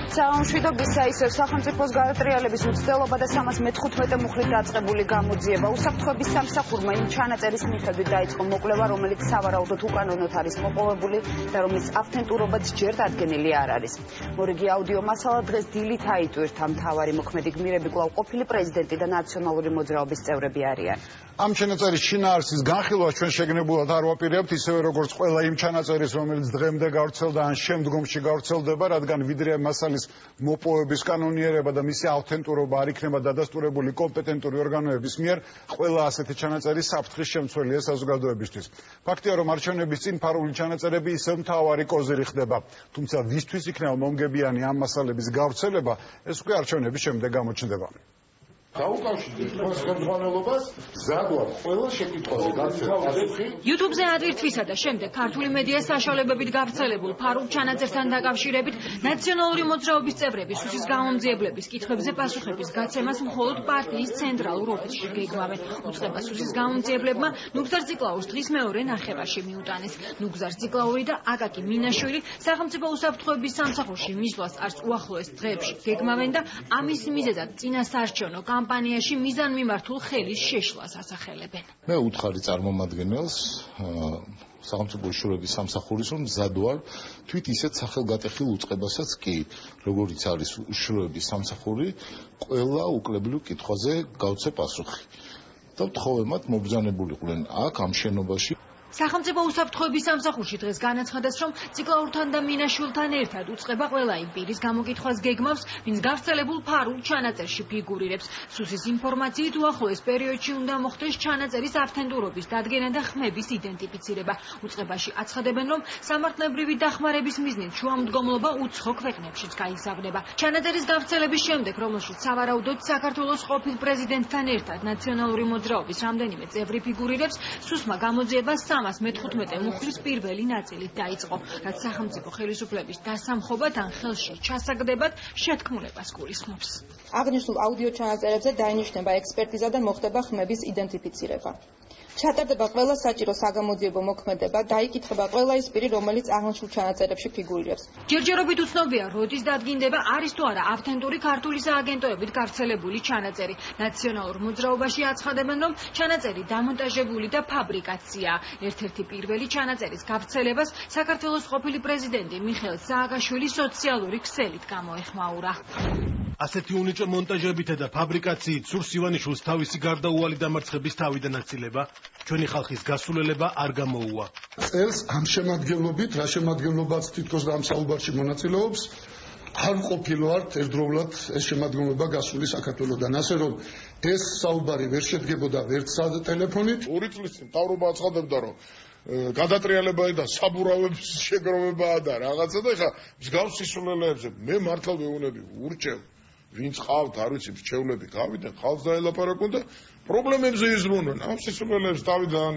სამშვიდობისა ისევ სახელმწიფოს გადატრიალების მცდელობა და 315 მუხლით დაწყებული გამოძიება. უსაფრთხოების სამსახურმა იმ ჩანაწერის მიხედვით დაიწყო მოკვლევა, რომელიც სავარაუდოდ უკანონოდ არის მოპოვებული და რომლის ავთენტურობაც ჯერ დადგენილი არ არის. მორიგი აუდიო მასალა დღეს დილით აიტვირთა. მთავარი მოქმედი გმირები კვლავ ყოფილი პრეზიდენტი და ნაციონალური მოძრაობის წევრები არიან. ამ ჩანაწერის შინაარსის განხილვას ჩვენ შეგნებულად არ ვაპირებთ, ისევე როგორც ყველა იმ ჩანაწერის, რომელიც დღემდე გავრცელდა ან შემდგომში გავრცელდება, რადგან ვიდრე მასალის მოპოვების კანონიერება და მისი ავთენტურობა არ იქნება დადასტურებული კომპეტენტური ორგანოების მიერ, ყველა ასეთი ჩანაწერი საფრთხის შემცველია საზოგადოებისთვის. ფაქტია, რომ არჩევნების წინ ფარული ჩანაწერები ისევ მთავარი კოზირი ხდება, თუმცა ვისთვის იქნება მომგებიანი ამ მასალების გავრცელება, ეს უკვე არჩევნების შემდეგ გამოჩნდება. დაუკავშირდით თქვენს ხელმძღვანელობას ზადვარ ყველა შეკითხვაზე გაცემა. YouTube-ზე ადვირთვისა და შემდეგ ქართული მედია საშუალებებით გავრცელებულ ფარულ ჩანაწერთან დაკავშირებით ნაციონალური მოძრაობის წევრები სუსის გამომძიებლების კითხვებზე პასუხების გაცემას მხოლოდ პარტიის ცენტრალურ ოფისში გეგმავენ. უწყება სუსის გამომძიებლებმა ნუგზარ ციკლაურს დღის მეორე ნახევარში მიუტანეს. ნუგზარ ციკლაური და აკაკი მინაშვილი სახელმწიფო უსაფრთხოების სამსახურში მისვლას არც უახლოეს დღეებში გეგმავენ და ამის მიზეზად წინასაარჩევნო კამპანიაში მიზანმიმართულ ხელის შეშლას ასახელებენ. მე უთხარი წარმომადგენელს სახელმწიფო უშუალოების სამსახურის რომ მზად ვარ თვით ისეთ სახელგატეხილ უწყებასაც კი როგორიც არის უშუალოების სამსახური ყველა უკლებლიურ კითხვაზე გავცე პასუხი და ვთხოვე მათ მობრძანებულიყვნენ აქ ამ შენობაში. სახელმწიფო უსაფრთხოების სამსახურში დღეს განაცხადეს, რომ ციკლაურთან და მინაშვილთან ერთად უწყება ყველა იმ პირის გამოკითხვას გეგმავს, ვინც გავრცელებულ ფარულ ჩანაწერში ფიგურირებს. სუსის ინფორმაციით უახლოეს პერიოდში უნდა მოხდეს ჩანაწერის ავთენტურობის დადგენა და ხმების იდენტიფიცირება. უწყებაში აცხადებენ, რომ სამართლებრივი დახმარების მიზნით შუამდგომლობა უცხო ქვეყნებშიც გაიზარდება. ჩანაწერის გავრცელების შემდეგ, რომელშიც სავარაუდოდ საქართველოს ყოფილ პრეზიდენტთან ერთად ნაციონალური მოძრაობის რამდენიმე წევრი ფიგურირებს, სუსმა გამოძიება 315 მუხლის პირველი ნაწილით დაიწყო, რაც სახელმწიფო ხელისუფლების დასამხობად ან ხელში ჩასაგდებად შეთქმულებას გულისხმობს. აღნიშნულ აუდიო ჩანაწერებზე დაინიშნება ექსპერტიზა და მოხდება ხმების იდენტიფიცირება. ჩატარდება ყველა საჭირო საგამოძიებო მოქმედება, დაიკითხება ყველა ის პირი, რომელიც აღნიშნულ ჩანაწერებში ფიგურირებს. ჯერჯერობით უცნობია, როდის დადგინდება არის თუ არა ავთენტური ქართული სააგენტოებით გავრცელებული ჩანაწერი. ნაციონალურ მოძრაობაში აცხადებენ, რომ ჩანაწერი დამონტაჟებული და ფაბრიკაციაა. ერთ-ერთი პირველი ჩანაწერის გავრცელებას საქართველოს ყოფილი პრეზიდენტი მიხეილ სააკაშვილი სოციალური ქსელით გამოეხმაურა. ასეთი უნიჭო მონტაჟებითა და ფაბრიკაციით სურს ივანიშვილს თავისი გარდაუვალი დამარცხების თავიდან აცილება, ჩვენი ხალხის გასულელება არ გამოუვა. წელს ამ შემადგენლობით, რა შემადგენლობაც თითქოს ამ საუბარში მონაწილეობს, არ ყოფილ ვართ ერთდროულად ეს შემადგენლობა გასული საქართველოდან, ასე რომ ეს საუბარი ვერ შედგებოდა ვერც ტელეფონით. 2 წლის წინ მთავრობა აცხადებდა, რომ გადატრიალება და საბურავების შეგროვებაა და რაღაცა და ეხლა მსგავს სისულელეებზე მე მართლა ვეუბნები ურჩევ ვინც ყავთ არ ვიცი რჩევლები გავიდნენ ხალხს დაელაპარაკონ და პრობლემებზე იზრუნონ ამ სისულელეებს დავიდან.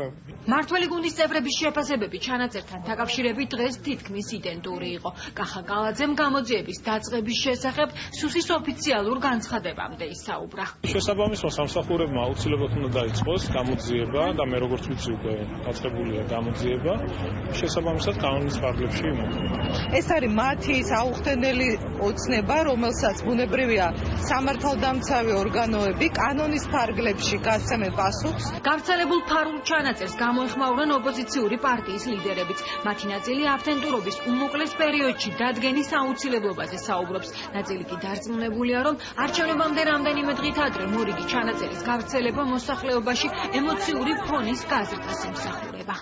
მართველი გუნდის წევრების შეფასებები ჩანაწერთან დაკავშირებით დღეს თითქმის იდენტური იყო. კახა კალაძემ გამოძიების დაწყების შესახებ სუსის ოფიციალურ განცხადებამდე ისაუბრა. შესაბამისმა სამსახურებმა აუცილებლად უნდა დაიწყოს გამოძიება და მე როგორც ვიცი უკვე დაწყებულია გამოძიება. შესაბამისად კანონის ფარგლებში იმყოფება. ეს არის მათი საუხდენელი ოცნება, რომელსაც ბუნებრივია სამართალდამცავი ორგანოები კანონის ფარგლებში გასცემენ პასუხს. გავრცელებულ ფარულ ჩანაწერს გამოეხმაურან ოპოზიციური პარტიის ლიდერებიც. მათი ნაწილი ავთენტურობის უმოკლეს პერიოდში დადგენის აუცილებლობაზე საუბრობს. ნაწილი კი დარწმუნებულია, რომ არჩევნებამდე რამდენიმე დღით ადრე მორიგი ჩანაწერის გავრცელება მოსახლეობაში ემოციური ფონის გაზრდას ემსახურება.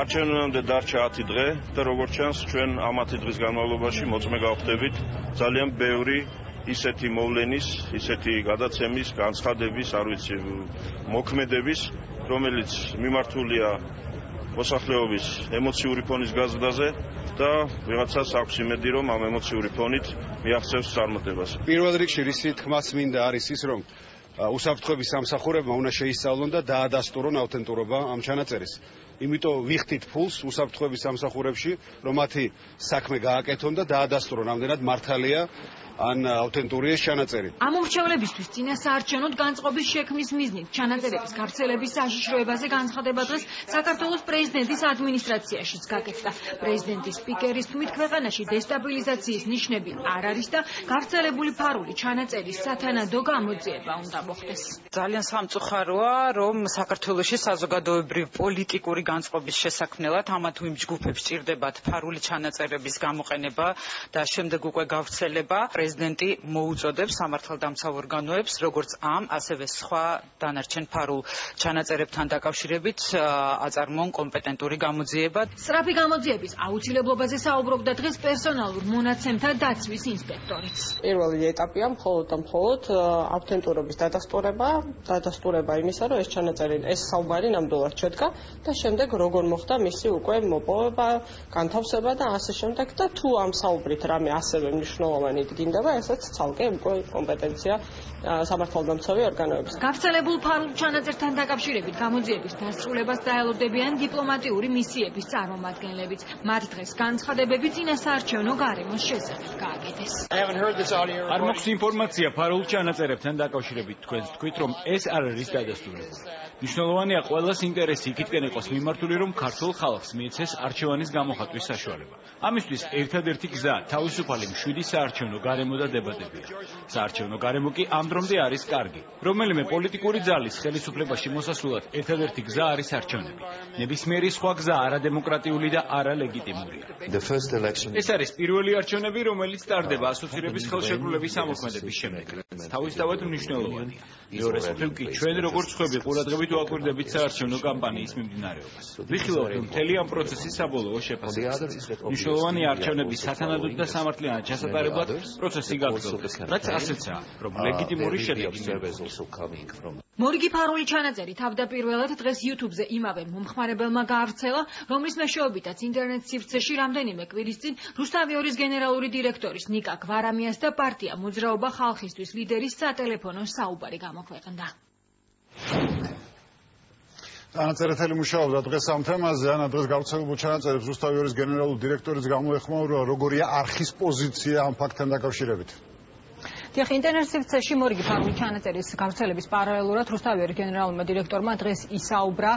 არჩევნებამდე დარჩა 10 დღე და როგორც ჩანს ჩვენ ამ 10 დღის განმავლობაში მოწმე გავხდებით ძალიან ბევრი ისეთი მოვლენის, ისეთი გადაცემის, განცხადების, არ ვიცი, მოქმედების, რომელიც მიმართულია მოსახლეობის ემოციური ფონის გაზრდაზე და ვიღაცას აქვს იმედი, რომ ამ ემოციური ფონით მიაღწევს წარმატებას. პირველ რიგში რისი თქმას მინდა არის ის, რომ უსაფრთხოების სამსახურებმა უნდა შეისწავლონ და დაადასტურონ ავთენტურობა ამ ჩანაწერის. იმიტომ ვიხდით ფულს უსაფრთხოების სამსახურებში, რომ მათი საქმე გააკეთონ და დაადასტურონ, ამდენად მართალია ან ავთენტური ეს ჩანაწერი. ამ მრჩევლებისთვის წინასაარჩევნოდ განწყობის შექმნის მიზნით ჩანაწერების გავრცელების საშიშროებაზე განცხადება დღეს საქართველოს პრეზიდენტის ადმინისტრაციაშიც გაკეთდა. პრეზიდენტის სპიკერის თქმით, ქვეყანაში დესტაბილიზაციის ნიშნები არ არის და გავრცელებული ფარული ჩანაწერის სათანადო გამოძიება უნდა მოხდეს. ძალიან სამწუხაროა, რომ საქართველოში საზოგადოებრივ პოლიტიკური განწყობის შესაქმნელად ამა თუ იმ ჯგუფებს ჭირდებათ ფარული ჩანაწერების გამოყენება და შემდეგ უკვე გავრცელება. პრეზიდენტი მოუწოდებს სამართალდამცავ ორგანოებს, როგორც ამ, ასევე სხვა დანარჩენ ფარულ ჩანაწერებთან დაკავშირებით აწარმოონ კომპეტენტური გამოძიება. სწრაფი გამოძიების აუცილებლობაზე საუბრობდა დღეს პერსონალურ მონაცემთა დაცვის ინსპექტორიც. პირველი ეტაპია მხოლოდ და მხოლოდ ავთენტურობის დადასტურება იმისა, რომ ეს ჩანაწერი, ეს საუბარი ნამდვილად შედგა და შემდეგ როგორ მოხდა მისი უკვე მოპოვება, განთავსება და ასე შემდეგ და თუ ამ საუბრით რამე ასევე მნიშვნელოვანი დგინდება, ესაც ცალკე უკვე კომპეტენცია სამართალდამცავი ორგანოების. გავრცელებულ ფარულ ჩანაწერთან დაკავშირებით გამოძიების დასრულებას დაელოდებიან დიპლომატიური მისიების წარმომადგენლებიც. მათ დღეს განცხადებები წინასაარჩევნო გარემოს შესახებ გააკეთეს. არ მაქვს ინფორმაცია ფარულ ჩანაწერებთან დაკავშირებით. თქვენ თქვით, რომ ეს არ არის დადასტურებული. მნიშვნელოვანია ყველას ინტერესი იქითკენ იყოს მიმართული, რომ ქართულ ხალხს მიეცეს არჩევანის გამოხატვის საშუალება. ამისთვის ერთადერთი გზა თავისუფალი მშვიდი საარჩევნო გარემო და დებატებია. საარჩევნო გარემო კი ამ დრომდე არის კარგი. რომელიმე პოლიტიკური ძალის ხელისუფლებაში მოსასვლად ერთადერთი გზა არის არჩევნები. ნებისმიერი სხვა გზა არადემოკრატიული და არალეგიტიმურია. ეს არის პირველი არჩევნები, რომელიც ტარდება ასოცირების ხელშეკრულების ამოქმედების შემდეგ. თავისთავად მნიშვნელოვანია. მეორე მხრივ კი ჩვენ როგორც ხვები ყურადღებით ვაკვირდებით საარჩევნო კამპანიის მიმდინარეობას. ვიხილავთ, რომ მთელი ამ პროცესის საბოლოო შეფასებას. მნიშვნელოვანია არჩევნების სათანადოდ და სამართლიანად ჩასატარებლად პროცესი გაგრძელდეს. რაც ასეცაა, რომ ლეგიტიმური შედეგი მიიღოს. მორიგი ფარული ჩანაწერი თავდაპირველად დღეს YouTube-ზე იმავე მომხმარებელმა გაავრცელა, რომლის მეშვეობითაც ინტერნეტ სივრცეში რამდენიმე კვირის წინ რუსთავიორის გენერალური დირექტორის ნიკა გვარამიას და პარტია მოძრაობა ხალხისთვის ლიდერის სატელეფონო საუბარი გამოქვეყნდა. ანაწერეთელი მუშაობდა დღეს ამ თემაზე. ანა, დღეს გავრცელებულ ჩანაწერებს რუსთავიორის გენერალური დირექტორიც გამოეხმაურა, როგორია არხის პოზიცია ამ ფაქტთან დაკავშირებით. დიახ, ინტერნეტ სივრცეში მორიგი ფარული ჩანაწერის გავრცელების პარალელურად რუსთავიორის გენერალურმა დირექტორმა დღეს ისაუბრა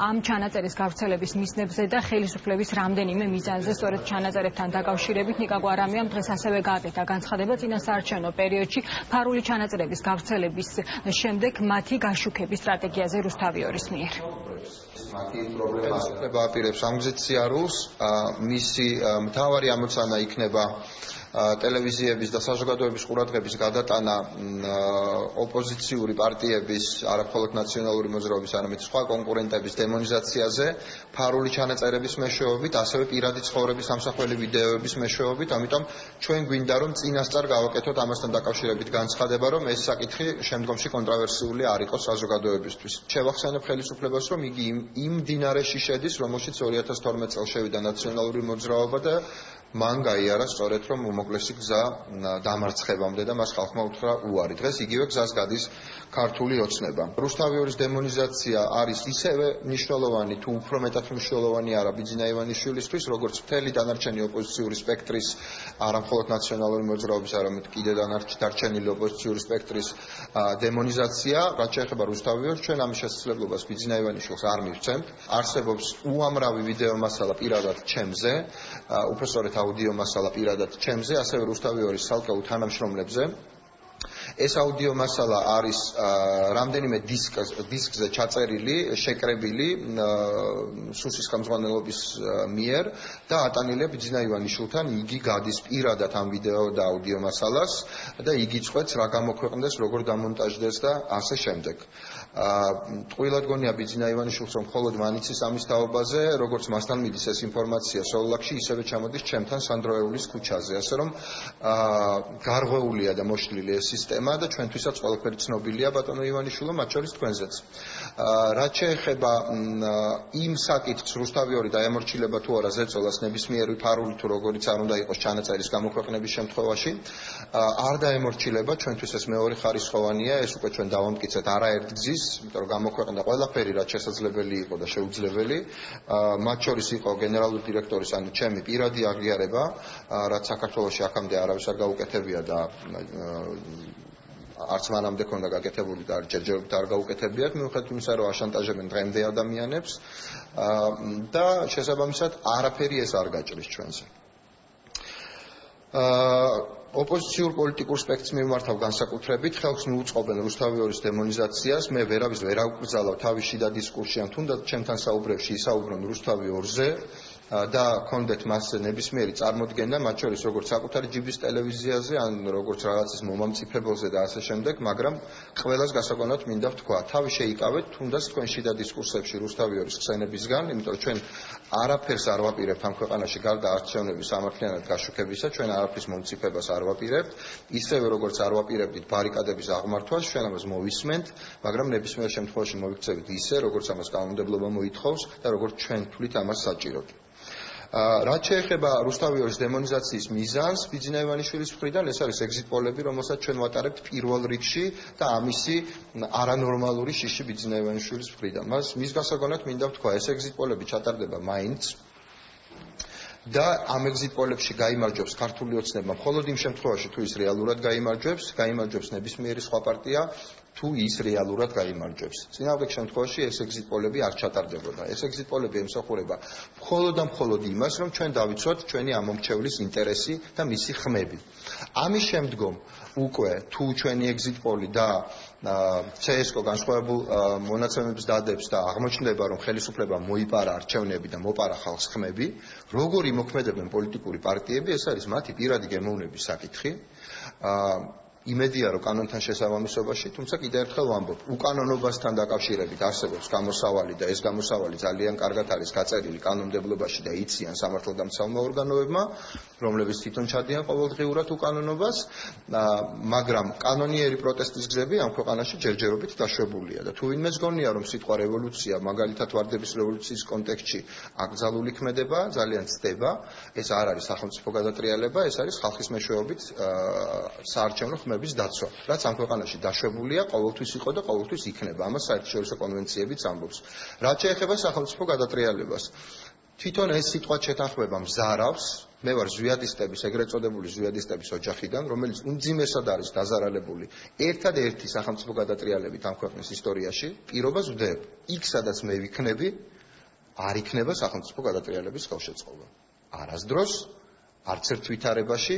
ამ ჩანაწერის გავრცელების მიზნებზე და ხელისუფლების რამდენიმე მიზანზე. სწორედ ჩანაწერებთან დაკავშირებით ნიკა გვარამიამ დღეს ასევე გააკეთა განცხადება წინასაარჩევნო პერიოდში ფარული ჩანაწერების გავრცელების შემდეგ მათი გაშუქების სტრატეგიაზე რუსთავიორის მიერ. მათი პრობლემა აპირებს ამ გზით სიარულს, მისი მთავარი ამოცანა იქნება ტელევიზიების და საზოგადოების ყურადღების გადატანა ოპოზიციური პარტიების, არა მხოლოდ ნაციონალური მოძრაობის, არამედ სხვა კონკურენტების დემონიზაციაზე, ფარული ჩანაწერების მეშვეობით, ასევე პირადი ცხოვრების ამსახველი ვიდეოების მეშვეობით. ამიტომ ჩვენ გვინდა, რომ წინასწარ გავაკეთოთ ამასთან დაკავშირებით განცხადება, რომ ეს საკითხი შემდგომში კონტრავერსიული არ იყოს საზოგადოებისთვის. შევახსენებ ხელისუფლებას, რომ იგი იმ დინარეში შედის, რომელშიც 2012 წელს შევიდა ნაციონალური მოძრაობა და მან გაიარა სწორედ რომ უმოკლესი გზა დამარცხებამდე და მას ხალხმა უთხრა უარი. დღეს იგივე გზას გადის ქართული ოცნება. რუსთავიორის დემონიზაცია არის ისევე მნიშვნელოვანი თუ უფრო მეტად მნიშვნელოვანი არა ბიძინა ივანიშვილისთვის, როგორც მთელი დანარჩენი ოპოზიციური სპექტრის, არა მხოლოდ ნაციონალური მოძრაობის, არამედ კიდე დარჩენილი ოპოზიციური სპექტრის დემონიზაცია. რაც შეეხება რუსთავიორს, ჩვენ ამის შესაძლებლობას ბიძინა ივანიშვილს არ მივცემთ. არსებობს უამრავი ვიდეო მასალა პირადად ჩემზე, უბრალოდ აუდიო მასალა პირადად ჩემზე, ასევე რუსთავიორის ცალკეულ თანამშრომლებზე. ეს აუდიო მასალა არის რამდენიმე დისკზე ჩაწერილი, შეკრებილი სუსის ხელმძღვანელობის მიერ და ატანილია ბიძინა ივანიშვილთან. იგი გადის პირადად ამ ვიდეო და აუდიო მასალას და იგი წვეთს რა გამოქვეყნდეს, როგორ დამონტაჟდეს და ასე შემდეგ. ტყუილად გონია ბიძინა ივანიშვილს, რომ მხოლოდ მან იცის ამის თაობაზე, როგორც მასთან მიდის ეს ინფორმაცია სოლოლაკში, ისევე ჩამოდის ჩემთან სანდროეულის ქუჩაზე, ასე რომ გარღვეულია და მოშლილი ეს სისტემა. თემა და ჩვენთვისაც ყველაფერი ცნობილია ბატონო ივანიშვილო, მათ შორის თქვენზეც. რაც შეეხება იმ საკითხს რუსთავი ორი დაემორჩილება თუ არა ზეწოლას ნებისმიერი ფარული თუ როგორიც არ უნდა იყოს ჩანაწერის გამოქვეყნების შემთხვევაში არ დაემორჩილება, ჩვენთვის ეს მეორე ხარისხოვანია, ეს უკვე ჩვენ დავამტკიცეთ არაერთ გზის, იმიტომ რომ გამოქვეყნდა ყველაფერი რაც შესაძლებელი იყო და შეუძლებელი, მათ შორის იყო გენერალური დირექტორის ანუ ჩემი პირადი აღიარება, რაც საქართველოში აქამდე არავის არ გაუკეთებია და არც მანამდე ქონდა გაკეთებული და ჯერჯერობით არ გაუკეთებიათ, მიუხედავად იმისა, რომ აშანტაჟებენ დღემდე ადამიანებს და შესაბამისად არაფერი ეს არ გაჭრის ჩვენზე. ოპოზიციურ პოლიტიკურ სპექტრს მიმართავ განსაკუთრებით, ხელს მიუწყობენ რუსთავი ორის დემონიზაციას, მე ვერავის ვერ ავკრძალავ თავის შიდა დისკურსში, ან თუნდაც ჩემთან საუბრებში ისაუბრონ რუსთავი ორზე და კონდეთ მას ნებისმიერი წარმოდგენა, მათ შორის როგორც საკუთარი ჯიბის ტელევიზიაზე, ან როგორც რაღაცის მომამწიფებელზე და ასე შემდეგ, მაგრამ ყველას გასაგონად მინდა ვთქვა, თავი შეიკავეთ თუნდაც თქვენ შიდა დისკურსებში რუსთავი ორის ხსენებისგან, იმიტომ რომ ჩვენ არაფერს არ ვაპირებთ ამ ქვეყანაში გარდა არჩევნების სამართლიანად გაშუქებისა, ჩვენ არაფრის მომწიფებას არ ვაპირებთ, ისევე როგორც არ ვაპირებდით ბარიკადების აღმართვას, ჩვენ ამას მოვისმენთ, მაგრამ ნებისმიერ შემთხვევაში მოვიქცევით ისე, როგორც ამას კანონმდებლობა მოითხოვს და როგორც ჩვენ თვლით ამას საჭიროდ. რაც შეეხება რუსთავი ორის დემონიზაციის მიზანს, ბიძინა ივანიშვილის მხრიდან ეს არის ეგზიტ პოლები, რომელსაც ჩვენ ვატარებთ პირველ რიგში და ამისი არანორმალური შიში ბიძინა ივანიშვილის მხრიდან. მის გასაგონად მინდა ვთქვა, ეს ეგზიტ პოლები ჩატარდება მაინც და ამ ეგზიტ პოლებში გაიმარჯვებს ქართული ოცნება მხოლოდ იმ შემთხვევაში, თუ ის რეალურად გაიმარჯვებს ნებისმიერი სხვა პარტია, თუ ის რეალურად გაიმარჯვებს. წინააღმდეგ შემთხვევაში ეს ეგზიტ პოლები არ ჩატარდებოდა. ეს ეგზიტ პოლები ემსახურება მხოლოდ და მხოლოდ იმას, რომ ჩვენ დავიცვათ ჩვენი ამომრჩევლის ინტერესი და მისი ხმები. ამის შემდგომ უკვე თუ ჩვენი ეგზიტ პოლი და CSKO განსხვავებულ მონაცემებს დადებს და აღმოჩნდება, რომ ხელისუფლებამ მოიპარა არჩევნები და მოპარა ხალხს ხმები, როგორი მოქმედებენ პოლიტიკური პარტიები, ეს არის მათი პირადი გემოვნების საკითხი. იმედია, რომ კანონთან შესაბამისობაში, თუმცა კიდევ ერთხელ ვამბობ, უკანონობასთან დაკავშირებით არსებობს გამოსავალი და ეს გამოსავალი ძალიან კარგად არის გაწერილი კანონმდებლობაში და იციან სამართალდამცავმა ორგანოებმა, რომლებიც თვითონ ჩადიან ყოველდღიურად უკანონობას, მაგრამ კანონიერი პროტესტის გზები ამ ქვეყანაში ჯერჯერობით დაშვებულია და თუ ვინმეს გონია, რომ სიტყვა რევოლუცია, მაგალითად ვარდების რევოლუციის კონტექსტში აკრძალული ქმედება, ძალიან ცდება, ეს არ არის სახელმწიფო გადატრიალება, ეს არის ხალხის მეშვეობით საარჩევნო ხმების დაცვა, რაც ამ ქვეყანაში დაშვებულია, ყოველთვის იყო და ყოველთვის იქნება. ამას საერთაშორისო კონვენციებიც ამბობს. რაც შეეხება სახელმწიფო გადატრიალებას, თვითონ ეს სიტყვა შეთანხმება მზარავს, მე ვარ ზვიადისტების, ეგრეთ წოდებული ზვიადისტების ოჯახიდან, რომელიც უმძიმესად არის დაზარალებული ერთადერთი სახელმწიფო გადატრიალებით ამ ქვეყნის ისტორიაში, პირობას ვდებ, იქ სადაც მე ვიქნები, არ იქნება სახელმწიფო გადატრიალების ხელშეწყობა. არასდროს, არც ერთ ვითარებაში,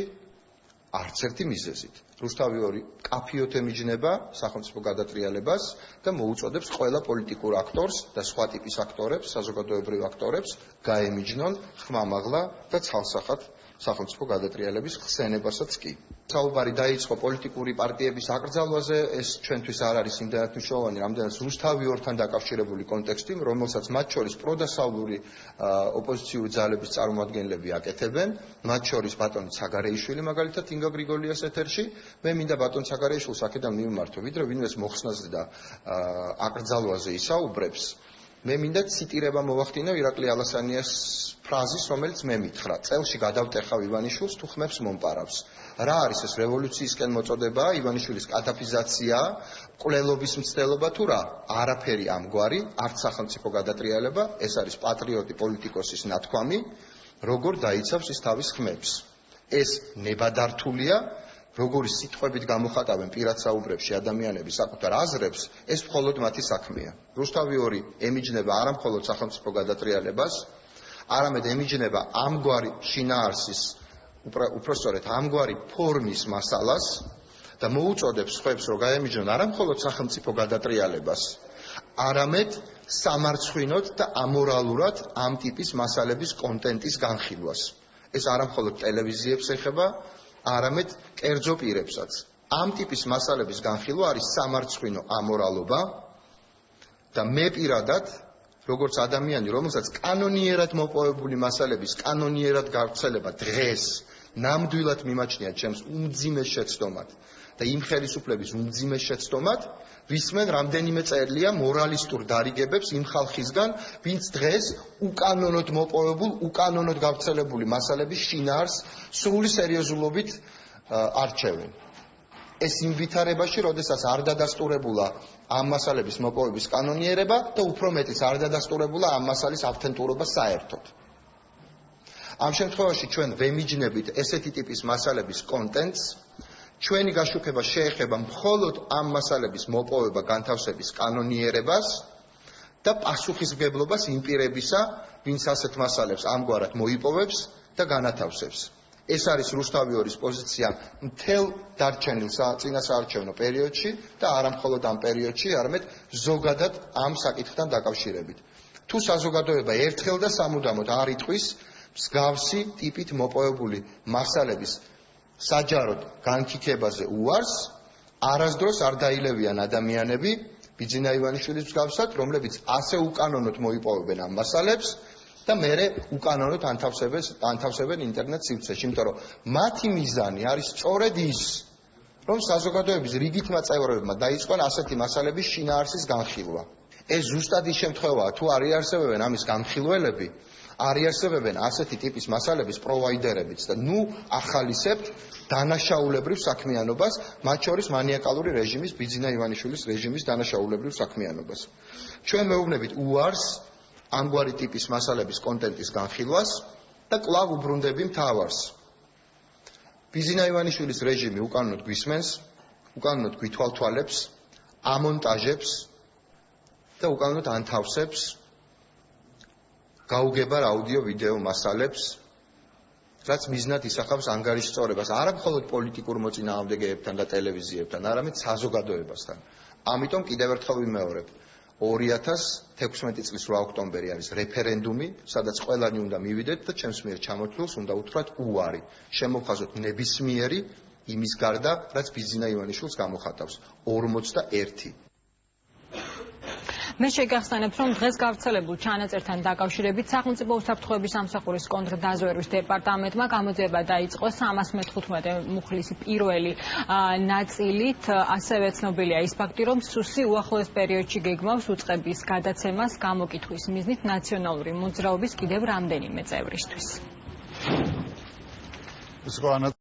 არც ერთი მიზეზით. რუსთავი ორი კაფიოთ ემიჯნება სახელმწიფო გადატრიალებას და მოუწოდებს ყველა პოლიტიკურ აქტორს და სხვა ტიპის აქტორებს, საზოგადოებრივ აქტორებს გაემიჯნონ ხმამაღლა და ცალსახად სახელმწიფო გადატრიალების ხსენებასაც კი. საუბარი დაიწყო პოლიტიკური პარტიების აკრძალვაზე, ეს ჩვენთვის არ არის იმდენად მნიშვნელოვანი, რამდენად რუსთავი ორთან დაკავშირებული კონტექსტი, რომელსაც მათ შორის პროდასავლური ოპოზიციური ძალების წარმომადგენლები აკეთებენ, მათ შორის ბატონი ცაგარეიშვილი, მაგალითად ინგა გრიგოლიას ეთერში, მე მინდა ბატონ ცაგარეიშვილს აქედან მივმართო, ვიდრე ვინმეს მოხსნაზე და აკრძალვაზე ისაუბრებს, მე მინდა ციტირება მოვახდინო ირაკლი ალასანიას ფრაზის, რომელიც მე მითხრა, წელში გადავტეხავ ივანიშვილს, თუ ხმებს მომპარავს. რა არის ეს რევოლუციისკენ მოწოდება, ივანიშვილის კადაფიზაცია, მკვლელობის მცდელობა თუ რა? არაფერი ამგვარი, არც სახელმწიფო გადატრიალება, ეს არის პატრიოტი პოლიტიკოსის ნათქვამი, როგორ დაიცავს ის თავის ხმებს. ეს ნებადართულია, როგორი სიტყვებით გამოხატავენ პირად საუბრებში ადამიანები საკუთარ აზრებს, ეს მხოლოდ მათი საქმეა. რუსთავი ორი ემიჯნება არა მხოლოდ სახელმწიფო გადატრიალებას, არამედ ემიჯნება ამგვარი შინაარსის, უფრო სწორედ ამგვარი ფორმის მასალას და მოუწოდებს სხვებს, რომ გაემიჯნონ არა მხოლოდ სახელმწიფო გადატრიალებას, არამედ სამარცხვინოდ და ამორალურად ამ ტიპის მასალების კონტენტის განხილვას. ეს არა მხოლოდ ტელევიზიებს ეხება, არამედ კერძო პირებსაც. ამ ტიპის მასალების განხილვა არის სამარცხვინო ამორალობა და მე პირადად, როგორც ადამიანი, რომელსაც კანონიერად მოპოვებული მასალების კანონიერად გავრცელება დღეს ნამდვილად მიმაჩნია ჩემს უმძიმეს შეცდომად და იმ ხელისუფლების უმძიმეს შეცდომად ვისმენ რამდენიმე წერლია მორალისტურ დარიგებებს იმ ხალხისგან, ვინც დღეს უკანონოდ მოპოვებულ, უკანონოდ გავრცელებული მასალების შინაარს სრული სერიოზულობით არჩევენ. ეს იმ ვითარებაში, როდესაც არ დადასტურებულა ამ მასალების მოპოვების კანონიერება და უფრო მეტიც არ დადასტურებულა ამ მასალის ავთენტურობა საერთოდ. ამ შემთხვევაში ჩვენ ვემიჯნებით ესეთი ტიპის მასალების კონტენტს, ჩვენი გაშუქება შეეხება მხოლოდ ამ მასალების მოპოვება განთავსების კანონიერებას და პასუხისმგებლობას იმ პირებისა, ვინც ასეთ მასალებს ამგვარად მოიპოვებს და განათავსებს. ეს არის რუსთავიორის პოზიცია მთელ დარჩენილ წინასაარჩევნო პერიოდში და არა მხოლოდ ამ პერიოდში, არამედ ზოგადად ამ საკითხთან დაკავშირებით. თუ საზოგადოება ერთხელ და სამუდამოდ არ იტყვის მსგავსი ტიპით მოპოვებული მასალების საჯაროდ განკითებაზე უარს, არასდროს არ დაილევიან ადამიანები, ბიძინა ივანიშვილის მსგავსად, რომლებიც ასე უკანონოდ მოიპოვებენ ამ მასალებს და მერე უკანონოდ ანთავსებენ ინტერნეტ სივრცეში, იმიტომ რომ მათი მიზანი არის სწორედ ის, რომ საზოგადოების რიგითმა წევრებმა დაიწყონ ასეთი მასალების შინაარსის განხილვა. ეს ზუსტად ის შემთხვევაა, თუ არ იარსებებენ ამის განხილველები, არ იარსებებენ ასეთი ტიპის მასალების პროვაიდერებიც და ნუ ახალისებთ დანაშაულებრივ საქმიანობას, მათ შორის მანიაკალური რეჟიმის, ბიძინა ივანიშვილის რეჟიმის დანაშაულებრივ საქმიანობას. ჩვენ მეუბნებით უარს ამგვარი ტიპის მასალების კონტენტის განხილვას და კვლავ უბრუნდები მთავარს. ბიძინა ივანიშვილის რეჟიმი უკანონოდ გვისმენს, უკანონოდ გვითვალთვალებს, ამონტაჟებს და უკანონოდ ანთავსებს გაუგებარ აუდიო-ვიდეო მასალებს, რაც მიზნად ისახავს ანგარიშწორებას არა მხოლოდ პოლიტიკურ მოწინააღმდეგეებთან და ტელევიზიებთან, არამედ საზოგადოებასთან. ამიტომ კიდევ ერთხელ ვიმეორებ, 2016 წლის 8 ოქტომბერი არის რეფერენდუმი, სადაც ყველანი უნდა მივიდეთ და ჩემს მიერ ჩამოთვლილს უნდა უთხრათ უარი. შემოვხაზოთ ნებისმიერი იმის გარდა, რაც ბიძინა ივანიშვილს გამოხატავს. 41. მე შეგახსენებთ, რომ დღეს გავრცელებულ ჩანაწერთან დაკავშირებით სახელმწიფო უსაფრთხოების სამსახურის კონტრდაზვერვის დეპარტამენტმა გამოძიება დაიწყო 315 მუხლის პირველი ნაწილით. ასევე ცნობილია ის ფაქტი, რომ სუსი უახლოეს პერიოდში გეგმავს უწყების გადაცემას გამოკითხვის მიზნით ნაციონალური მოძრაობის კიდევ რამდენიმე წევრისთვის.